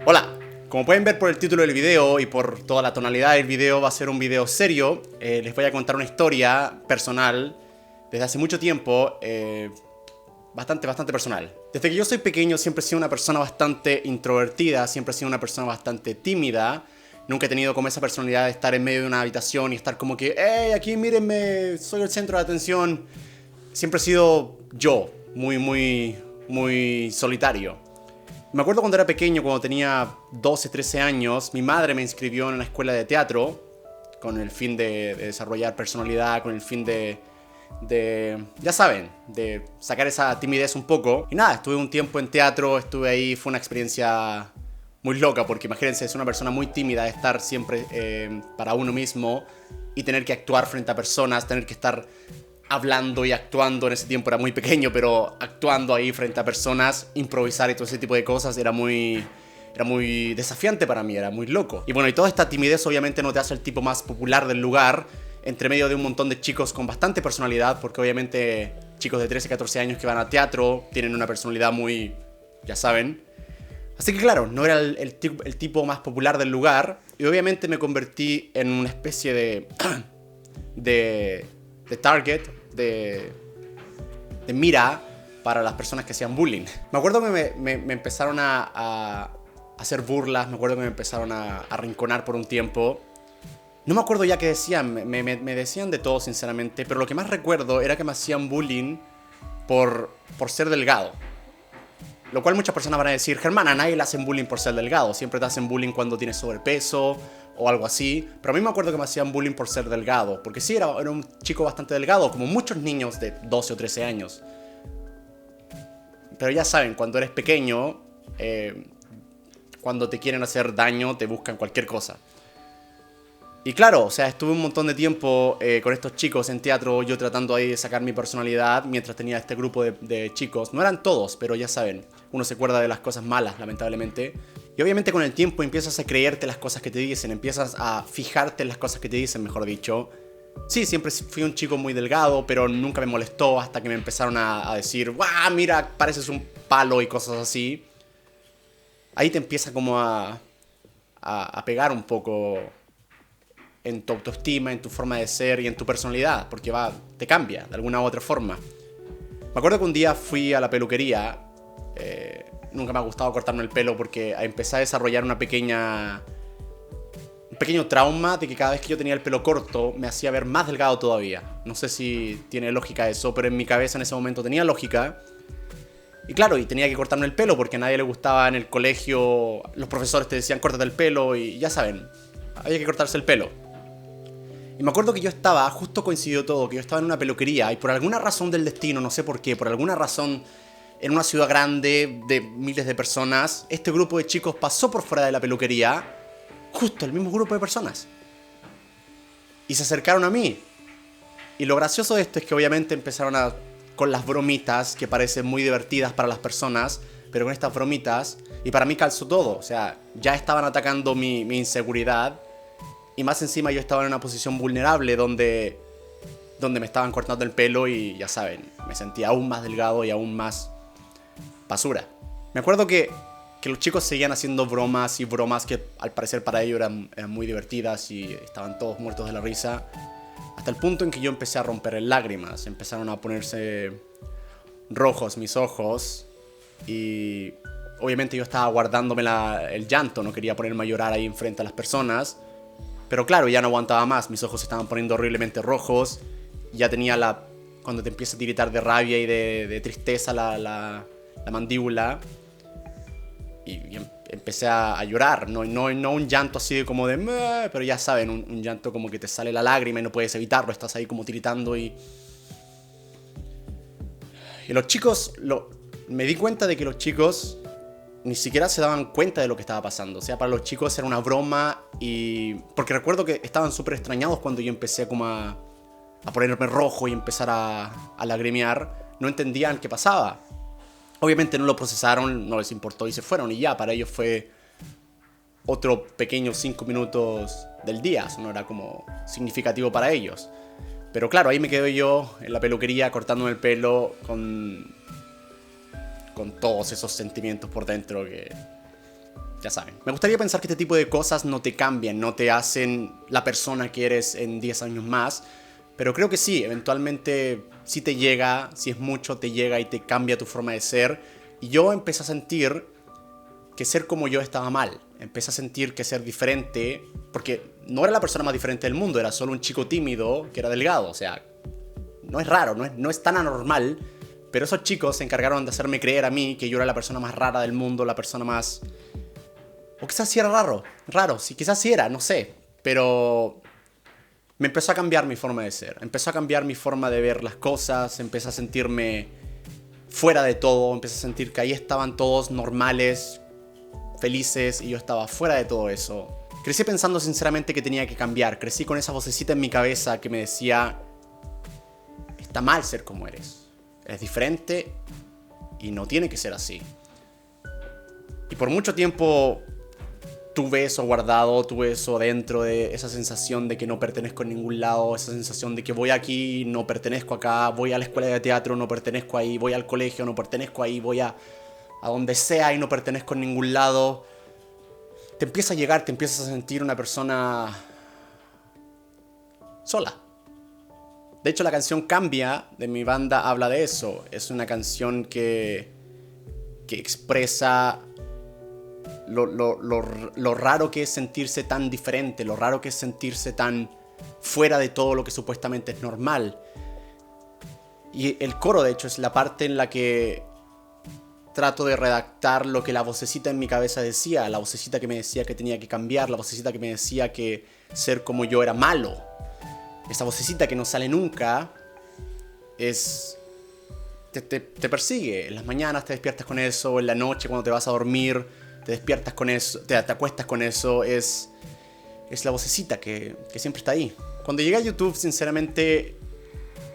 Hola, como pueden ver por el título del video y por toda la tonalidad del video, va a ser un video serio. Les voy a contar una historia personal desde hace mucho tiempo, bastante personal. Desde que yo soy pequeño siempre he sido una persona bastante introvertida, siempre he sido una persona bastante tímida. Nunca he tenido como esa personalidad de estar en medio de una habitación y estar como que, hey, aquí mírenme, soy el centro de atención. Siempre he sido yo, muy solitario. Me acuerdo cuando era pequeño, cuando tenía 12, 13 años, mi madre me inscribió en una escuela de teatro con el fin de desarrollar personalidad, con el fin ya saben, de sacar esa timidez un poco. Y nada, estuve un tiempo en teatro, estuve ahí, fue una experiencia muy loca, porque imagínense, es una persona muy tímida, estar siempre para uno mismo y tener que actuar frente a personas, tener que estar hablando y actuando. En ese tiempo era muy pequeño, pero actuando ahí frente a personas, improvisar y todo ese tipo de cosas era muy desafiante para mí, era muy loco. Y bueno, y toda esta timidez obviamente no te hace el tipo más popular del lugar, entre medio de un montón de chicos con bastante personalidad, porque obviamente chicos de 13, 14 años que van a teatro tienen una personalidad muy, ya saben. Así que claro, no era el tipo más popular del lugar, y obviamente me convertí en una especie de, de target, de mira para las personas que hacían bullying. Me acuerdo que me empezaron a hacer burlas, me acuerdo que me empezaron a arrinconar por un tiempo. No me acuerdo ya qué decían, me decían de todo sinceramente, pero lo que más recuerdo era que me hacían bullying por ser delgado. Lo cual muchas personas van a decir, Germán, a nadie le hacen bullying por ser delgado, siempre te hacen bullying cuando tienes sobrepeso o algo así. Pero a mí me acuerdo que me hacían bullying por ser delgado, porque sí, era un chico bastante delgado, como muchos niños de 12 o 13 años. Pero ya saben, cuando eres pequeño, cuando te quieren hacer daño, te buscan cualquier cosa. Y claro, o sea, estuve un montón de tiempo con estos chicos en teatro, yo tratando ahí de sacar mi personalidad mientras tenía este grupo de chicos. No eran todos, pero ya saben, uno se acuerda de las cosas malas, lamentablemente. Y obviamente con el tiempo empiezas a creerte las cosas que te dicen, empiezas a fijarte en las cosas que te dicen, mejor dicho. Sí, siempre fui un chico muy delgado, pero nunca me molestó hasta que me empezaron a decir, ¡guau! Mira, pareces un palo y cosas así. Ahí te empieza como a pegar un poco en tu autoestima, en tu forma de ser y en tu personalidad, porque te cambia de alguna u otra forma. Me acuerdo que un día fui a la peluquería, nunca me ha gustado cortarme el pelo porque empecé a desarrollar un pequeño trauma de que cada vez que yo tenía el pelo corto me hacía ver más delgado todavía. No sé si tiene lógica eso, pero en mi cabeza en ese momento tenía lógica. Y claro, y tenía que cortarme el pelo porque a nadie le gustaba en el colegio, los profesores te decían córtate el pelo y ya saben, había que cortarse el pelo. Y me acuerdo que yo estaba, justo coincidió todo, que yo estaba en una peluquería y por alguna razón del destino, no sé por qué, por alguna razón en una ciudad grande de miles de personas, este grupo de chicos pasó por fuera de la peluquería, justo el mismo grupo de personas. Y se acercaron a mí. Y lo gracioso de esto es que obviamente empezaron con las bromitas que parecen muy divertidas para las personas, pero con estas bromitas, y para mí calzó todo, o sea, ya estaban atacando mi inseguridad. Y más encima yo estaba en una posición vulnerable donde me estaban cortando el pelo y ya saben, me sentía aún más delgado y aún más basura. Me acuerdo que los chicos seguían haciendo bromas y bromas que al parecer para ellos eran muy divertidas y estaban todos muertos de la risa. Hasta el punto en que yo empecé a romper en lágrimas, empezaron a ponerse rojos mis ojos y obviamente yo estaba guardándome el llanto, no quería ponerme a llorar ahí enfrente a las personas. Pero claro, ya no aguantaba más, mis ojos se estaban poniendo horriblemente rojos. Ya tenía cuando te empieza a tiritar de rabia y de tristeza la mandíbula. Y empecé a llorar, no un llanto así como de meh, pero ya saben, un llanto como que te sale la lágrima y no puedes evitarlo, estás ahí como tiritando y los chicos, me di cuenta de que los chicos ni siquiera se daban cuenta de lo que estaba pasando. O sea, para los chicos era una broma y... Porque recuerdo que estaban súper extrañados cuando yo empecé como a ponerme rojo y empezar a lagrimear. No entendían qué pasaba. Obviamente no lo procesaron, no les importó y se fueron. Y ya, para ellos fue otro pequeño 5 minutos del día. Eso no era como significativo para ellos. Pero claro, ahí me quedé yo en la peluquería cortándome el pelo con todos esos sentimientos por dentro que ya saben. Me gustaría pensar que este tipo de cosas no te cambian, no te hacen la persona que eres en 10 años más. Pero creo que sí, eventualmente sí te llega, si es mucho, te llega y te cambia tu forma de ser. Y yo empecé a sentir que ser como yo estaba mal. Empecé a sentir que ser diferente, porque no era la persona más diferente del mundo, era solo un chico tímido que era delgado. O sea, no es raro, no es tan anormal. Pero esos chicos se encargaron de hacerme creer a mí que yo era la persona más rara del mundo, la persona más... O quizás sí era raro, sí, quizás sí era, no sé. Pero me empezó a cambiar mi forma de ser, empezó a cambiar mi forma de ver las cosas, empecé a sentirme fuera de todo, empecé a sentir que ahí estaban todos normales, felices, y yo estaba fuera de todo eso. Crecí pensando sinceramente que tenía que cambiar, crecí con esa vocecita en mi cabeza que me decía, está mal ser como eres. Es diferente y no tiene que ser así. Y por mucho tiempo tuve eso guardado, tuve eso dentro de esa sensación de que no pertenezco a ningún lado, esa sensación de que voy aquí, no pertenezco acá, voy a la escuela de teatro, no pertenezco ahí, voy al colegio, no pertenezco ahí, voy a donde sea y no pertenezco en ningún lado. Te empieza a llegar, te empiezas a sentir una persona sola. De hecho, la canción Cambia de mi banda habla de eso. Es una canción que expresa lo raro que es sentirse tan diferente, lo raro que es sentirse tan fuera de todo lo que supuestamente es normal. Y el coro, de hecho, es la parte en la que trato de redactar lo que la vocecita en mi cabeza decía, la vocecita que me decía que tenía que cambiar, la vocecita que me decía que ser como yo era malo. Esa vocecita que no sale nunca te persigue. En las mañanas te despiertas con eso, en la noche cuando te vas a dormir te despiertas con eso, te acuestas con eso. Es la vocecita que siempre está ahí. Cuando llegué a YouTube, sinceramente,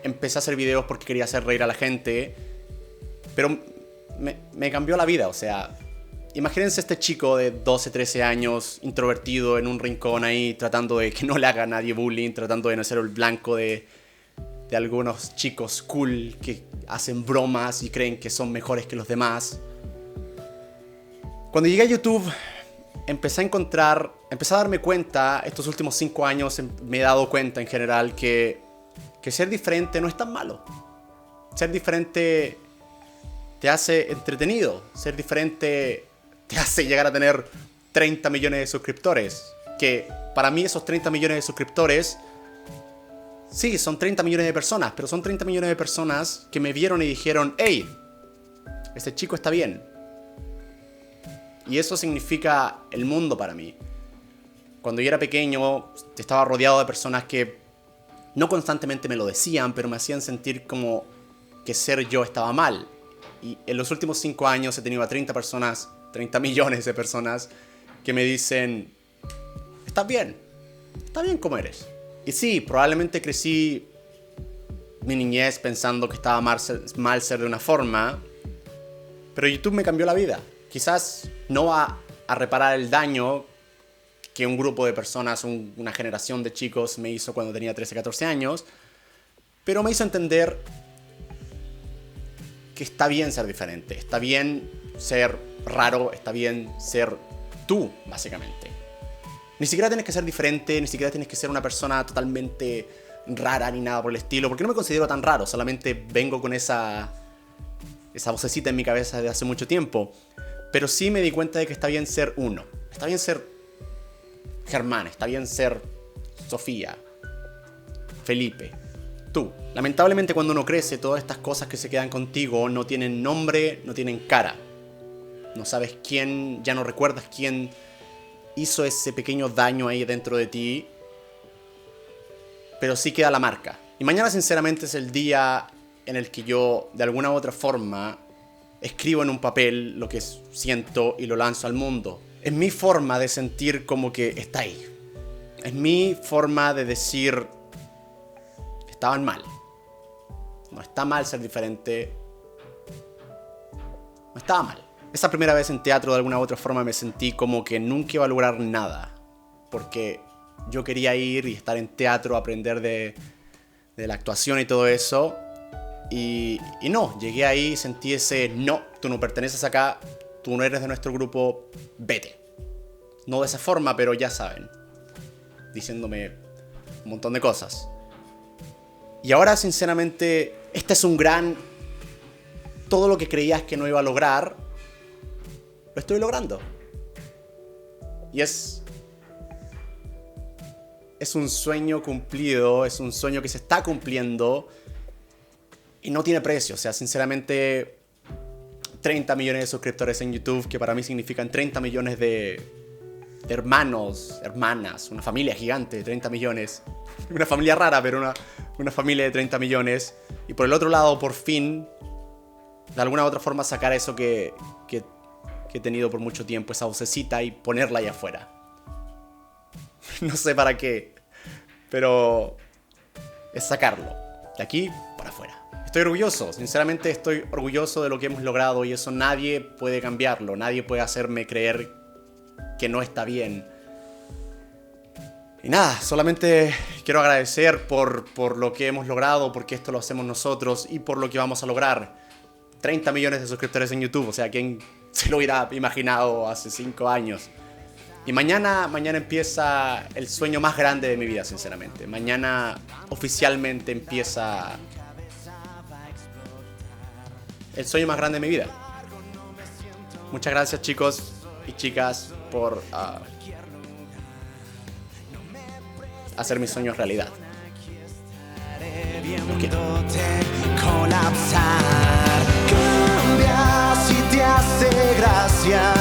empecé a hacer videos porque quería hacer reír a la gente, pero me cambió la vida. O sea, imagínense este chico de 12, 13 años, introvertido en un rincón ahí, tratando de que no le haga a nadie bullying, tratando de no ser el blanco de algunos chicos cool que hacen bromas y creen que son mejores que los demás. Cuando llegué a YouTube, empecé a darme cuenta, estos últimos 5 años me he dado cuenta en general que ser diferente no es tan malo. Ser diferente te hace entretenido, ser diferente te hace llegar a tener 30 millones de suscriptores. Que para mí esos 30 millones de suscriptores, sí, son 30 millones de personas, pero son 30 millones de personas que me vieron y dijeron, hey, este chico está bien. Y eso significa el mundo para mí. Cuando yo era pequeño, estaba rodeado de personas que no constantemente me lo decían, pero me hacían sentir como que ser yo estaba mal. Y en los últimos 5 años he tenido a 30 millones de personas que me dicen, está bien como eres. Y sí, probablemente crecí mi niñez pensando que estaba mal ser de una forma, pero YouTube me cambió la vida. Quizás no va a reparar el daño que un grupo de personas, una generación de chicos me hizo cuando tenía 13, 14 años, pero me hizo entender que está bien ser diferente, está bien ser raro, está bien ser tú, básicamente. Ni siquiera tienes que ser diferente, ni siquiera tienes que ser una persona totalmente rara ni nada por el estilo, porque no me considero tan raro, solamente vengo con esa vocecita en mi cabeza desde hace mucho tiempo. Pero sí me di cuenta de que está bien ser uno, está bien ser Germán, está bien ser Sofía, Felipe, tú. Lamentablemente cuando uno crece, todas estas cosas que se quedan contigo no tienen nombre, no tienen cara. No sabes quién, ya no recuerdas quién hizo ese pequeño daño ahí dentro de ti, pero sí queda la marca. Y mañana sinceramente es el día en el que yo, de alguna u otra forma, escribo en un papel lo que siento y lo lanzo al mundo. Es mi forma de sentir como que está ahí. Es mi forma de decir, estaban mal. No está mal ser diferente. No estaba mal. Esa primera vez en teatro, de alguna u otra forma, me sentí como que nunca iba a lograr nada. Porque yo quería ir y estar en teatro, aprender de la actuación y todo eso. Y no, llegué ahí y sentí ese, no, tú no perteneces acá, tú no eres de nuestro grupo, vete. No de esa forma, pero ya saben. Diciéndome un montón de cosas. Y ahora, sinceramente, este es un gran... Todo lo que creías que no iba a lograr, lo estoy logrando. Y es un sueño cumplido, es un sueño que se está cumpliendo y no tiene precio. O sea, sinceramente, 30 millones de suscriptores en YouTube, que para mí significan 30 millones de hermanos, hermanas, una familia gigante, 30 millones. Una familia rara, pero una familia de 30 millones. Y por el otro lado, por fin, de alguna u otra forma, sacar eso que he tenido por mucho tiempo, esa vocecita, y ponerla ahí afuera. No sé para qué, pero es sacarlo de aquí para afuera. Estoy orgulloso, sinceramente estoy orgulloso de lo que hemos logrado, y eso nadie puede cambiarlo, nadie puede hacerme creer que no está bien. Y nada, solamente quiero agradecer por lo que hemos logrado, porque esto lo hacemos nosotros, y por lo que vamos a lograr. 30 millones de suscriptores en YouTube, o sea, ¿quién se lo hubiera imaginado hace 5 años? Y mañana empieza el sueño más grande de mi vida, sinceramente. Mañana oficialmente empieza el sueño más grande de mi vida. Muchas gracias, chicos y chicas, por hacer mis sueños realidad. Colapsar. Cambia si te hace gracia.